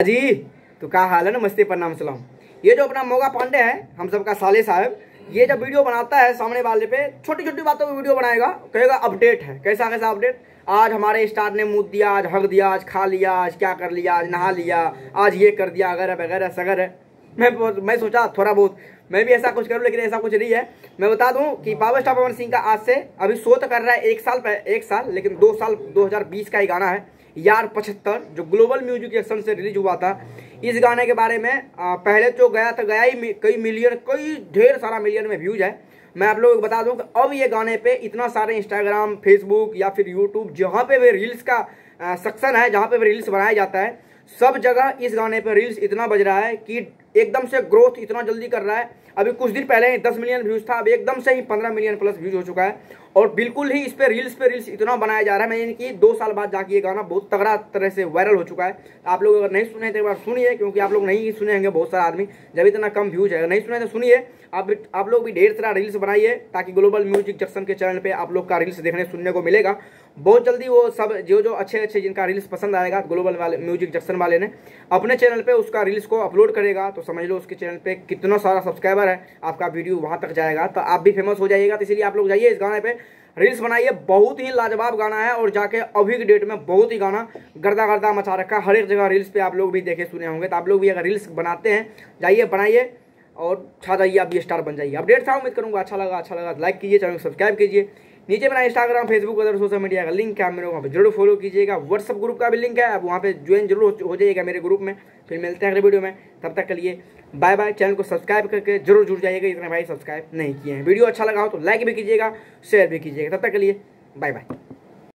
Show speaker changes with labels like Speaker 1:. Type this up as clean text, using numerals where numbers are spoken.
Speaker 1: जी तो क्या हाल है, नमस्ते प्रणाम सलाम। ये जो अपना मोगा पांडे है, हम सबका साले साहब, ये जब वीडियो बनाता है सामने वाले पे छोटी छोटी बातों पे वीडियो बनाएगा, कहेगा अपडेट है। कैसा कैसा अपडेट? आज हमारे स्टार ने मुँह दिया, आज हक दिया, आज खा लिया, आज क्या कर लिया, आज नहा लिया, आज ये कर दिया, वगैरह वगैरह सगैरह। मैं सोचा थोड़ा बहुत मैं भी ऐसा कुछ करूँ, लेकिन ऐसा कुछ नहीं है। मैं बता दूं कि पावर स्टार पवन सिंह का आज से अभी शो तो कर रहा है एक साल, लेकिन 2 साल 2020 का ही गाना है यार 75, जो ग्लोबल म्यूजिक एक्शन से रिलीज हुआ था। इस गाने के बारे में पहले जो गया था, गया ही कई ढेर सारा मिलियन में व्यूज है। मैं आप लोगों को बता दूं कि अब ये गाने पे इतना सारे इंस्टाग्राम, फेसबुक या फिर यूट्यूब, जहाँ पे भी रील्स का सेक्शन है, जहाँ पे भी रील्स बनाया जाता है, सब जगह इस गाने पे रील्स इतना बज रहा है कि एकदम से ग्रोथ इतना जल्दी कर रहा है। अभी कुछ दिन पहले 10 मिलियन व्यूज था, अब एकदम से ही 15 मिलियन प्लस व्यूज हो चुका है। और बिल्कुल ही इस पे रील्स इतना बनाया जा रहा है, मैंने कि 2 साल बाद जाके ये गाना बहुत तगड़ा तरह से वायरल हो चुका है। आप लोग अगर नहीं सुने तो एक बार सुनिए, क्योंकि आप लोग नहीं सुने होंगे बहुत सारा आदमी, जब इतना कम व्यूज है। नहीं सुने तो सुनिए। आप लोग भी ढेर सारा रील्स बनाइए, ताकि ग्लोबल म्यूजिक जंक्शन के चैनल पे आप लोग का रील्स देखने सुनने को मिलेगा बहुत जल्दी। वो सब जो अच्छे जिनका रील्स पसंद आएगा, ग्लोबल वाले म्यूजिक जंक्शन वाले ने अपने चैनल पे उसका रील्स को अपलोड करेगा, तो समझ लो उसके चैनल पे कितना सारा सब्सक्राइबर है, आपका वीडियो वहां तक जाएगा, तो आप भी फेमस हो जाइएगा। तो इसलिए आप लोग जाइए, इस गाने पे रील्स बनाइए। बहुत ही लाजवाब गाना है, और जाके अभी की डेट में बहुत ही गाना गर्दा मचा रखा है। हर एक जगह रील्स पे आप लोग भी देखे सुने होंगे। तो आप लोग भी अगर रील्स बनाते हैं, जाइए बनाइए और छा जाइए, आप भी स्टार बन जाइए। अपडेट था, उम्मीद करूंगा अच्छा लगा लाइक कीजिए, चैनल को सब्सक्राइब कीजिए। नीचे मेरा Instagram, Facebook, other social media का लिंक है, आप मेरे वहाँ पे जरूर फॉलो कीजिएगा। व्हाट्सअप ग्रुप का भी लिंक है, आप वहाँ पे ज्वाइन जरूर हो जाइएगा मेरे ग्रुप में। फिर मिलते हैं अगले वीडियो में, तब तक के लिए बाय बाय। चैनल को सब्सक्राइब करके जरूर जुड़ जाइएगा, इतने भाई सब्सक्राइब नहीं किए हैं। वीडियो अच्छा लगा हो तो लाइक भी कीजिएगा, शेयर भी कीजिएगा। तब तक के लिए बाय बाय।